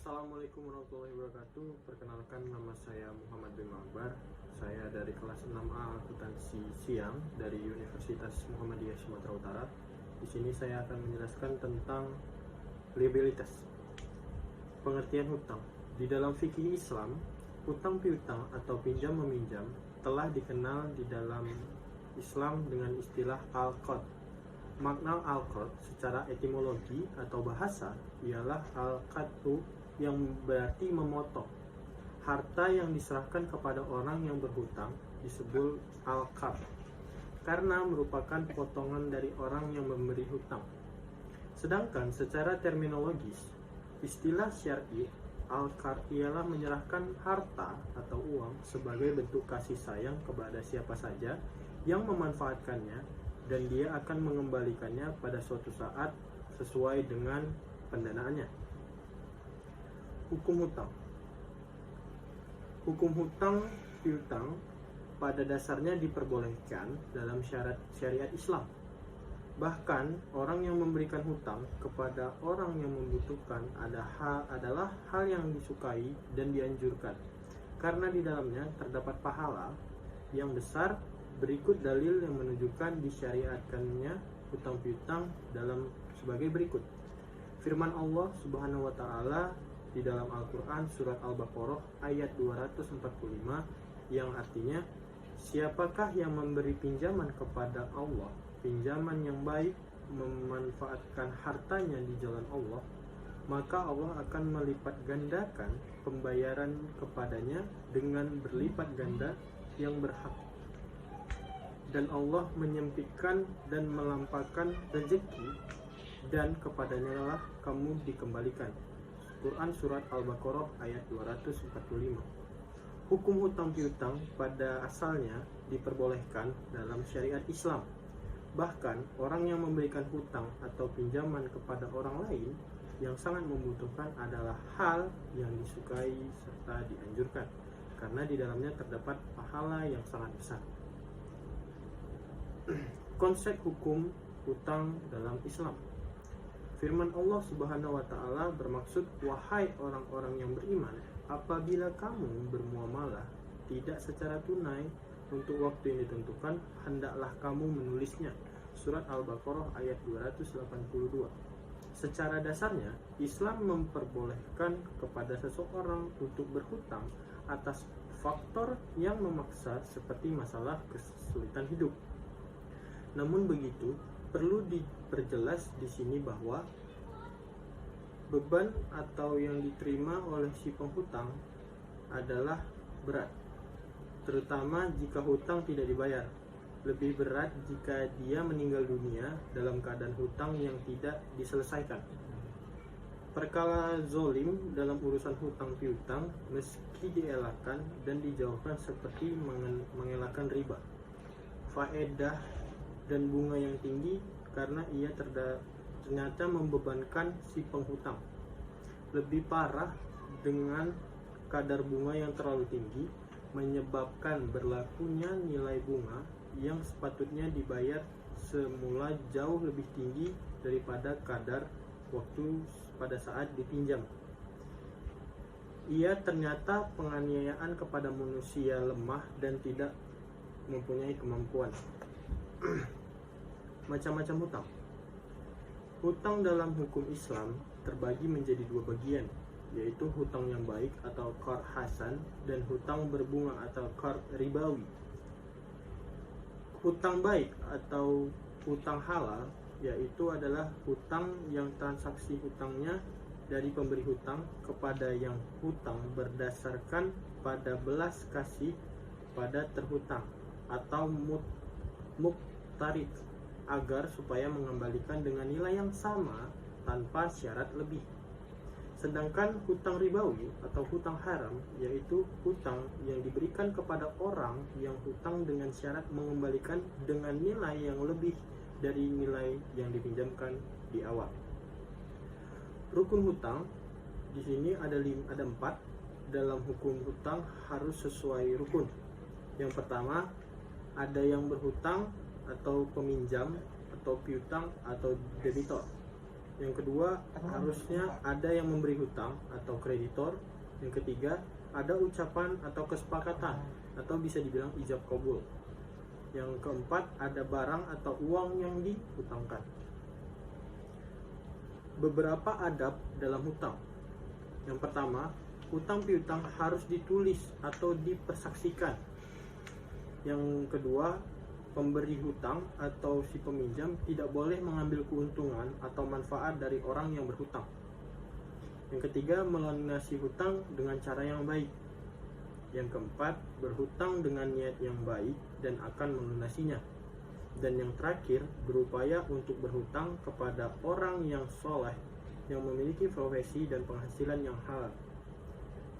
Assalamualaikum warahmatullahi wabarakatuh. Perkenalkan, nama saya Muhammad bin Akbar. Saya dari kelas 6A Akuntansi Siang dari Universitas Muhammadiyah Sumatera Utara. Di sini saya akan menjelaskan tentang liabilitas. Pengertian hutang. Di dalam fikih Islam, hutang piutang atau pinjam meminjam telah dikenal di dalam Islam dengan istilah al-qard. Makna al-qard secara etimologi atau bahasa ialah al-qadtu, yang berarti memotong. Harta yang diserahkan kepada orang yang berhutang disebut al-qard karena merupakan potongan dari orang yang memberi hutang. Sedangkan secara terminologis, istilah syar'i, al-qard ialah menyerahkan harta atau uang sebagai bentuk kasih sayang kepada siapa saja yang memanfaatkannya, dan dia akan mengembalikannya pada suatu saat sesuai dengan pendanaannya. Hukum hutang. Hukum hutang piutang pada dasarnya diperbolehkan dalam syariat Islam. Bahkan orang yang memberikan hutang kepada orang yang membutuhkan adalah hal yang disukai dan dianjurkan, karena di dalamnya terdapat pahala yang besar. Berikut dalil yang menunjukkan disyariatkannya hutang piutang dalam sebagai berikut. Firman Allah Subhanahu wa taala di dalam Al-Qur'an surat Al-Baqarah ayat 245 yang artinya, siapakah yang memberi pinjaman kepada Allah, pinjaman yang baik, memanfaatkan hartanya di jalan Allah, maka Allah akan melipat gandakan pembayaran kepadanya dengan berlipat ganda yang berhak. Dan Allah menyempitkan dan melampaukan rezeki, dan kepadanya lah kamu dikembalikan. Quran surat Al-Baqarah ayat 245. Hukum hutang piutang pada asalnya diperbolehkan dalam syariat Islam. Bahkan orang yang memberikan hutang atau pinjaman kepada orang lain yang sangat membutuhkan adalah hal yang disukai serta dianjurkan, karena di dalamnya terdapat pahala yang sangat besar. Konsep hukum hutang dalam Islam. Firman Allah Subhanahu wa taala bermaksud, wahai orang-orang yang beriman, apabila kamu bermuamalah tidak secara tunai untuk waktu yang ditentukan, hendaklah kamu menulisnya. Surat Al-Baqarah ayat 282. Secara dasarnya, Islam memperbolehkan kepada seseorang untuk berhutang atas faktor yang memaksa seperti masalah kesulitan hidup. Namun begitu, perlu diperjelas di sini bahwa beban atau yang diterima oleh si penghutang adalah berat, terutama jika hutang tidak dibayar. Lebih berat jika dia meninggal dunia dalam keadaan hutang yang tidak diselesaikan. Perkara zolim dalam urusan hutang piutang meski dielakkan dan dijauhkan seperti mengelakkan riba, faedah dan bunga yang tinggi, karena ia ternyata membebankan si penghutang. Lebih parah dengan kadar bunga yang terlalu tinggi, menyebabkan berlakunya nilai bunga yang sepatutnya dibayar semula jauh lebih tinggi daripada kadar waktu pada saat dipinjam. Ia ternyata penganiayaan kepada manusia lemah dan tidak mempunyai kemampuan. Macam-macam hutang. Hutang dalam hukum Islam terbagi menjadi dua bagian, yaitu hutang yang baik atau qard hasan dan hutang berbunga atau qard ribawi. Hutang baik atau hutang halal yaitu adalah hutang yang transaksi hutangnya dari pemberi hutang kepada yang hutang berdasarkan pada belas kasih pada terhutang atau muktarid, agar supaya mengembalikan dengan nilai yang sama tanpa syarat lebih. Sedangkan hutang ribawi atau hutang haram yaitu hutang yang diberikan kepada orang yang hutang dengan syarat mengembalikan dengan nilai yang lebih dari nilai yang dipinjamkan di awal. Rukun hutang di sini ada 4. Dalam hukum hutang harus sesuai rukun. Yang pertama, ada yang berhutang atau peminjam atau piutang atau debitor. Yang kedua, harusnya ada yang memberi hutang atau kreditor. Yang ketiga, ada ucapan atau kesepakatan atau bisa dibilang ijab qabul. Yang keempat, ada barang atau uang yang dihutangkan. Beberapa adab dalam hutang. Yang pertama, hutang piutang harus ditulis atau dipersaksikan. Yang kedua, pemberi hutang atau si peminjam tidak boleh mengambil keuntungan atau manfaat dari orang yang berhutang. Yang ketiga, melunasi hutang dengan cara yang baik. Yang keempat, berhutang dengan niat yang baik dan akan melunasinya. Dan yang terakhir, berupaya untuk berhutang kepada orang yang soleh, yang memiliki profesi dan penghasilan yang halal.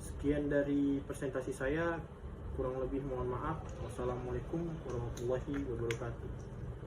Sekian dari presentasi saya, kurang lebih mohon maaf. Wassalamualaikum warahmatullahi wabarakatuh.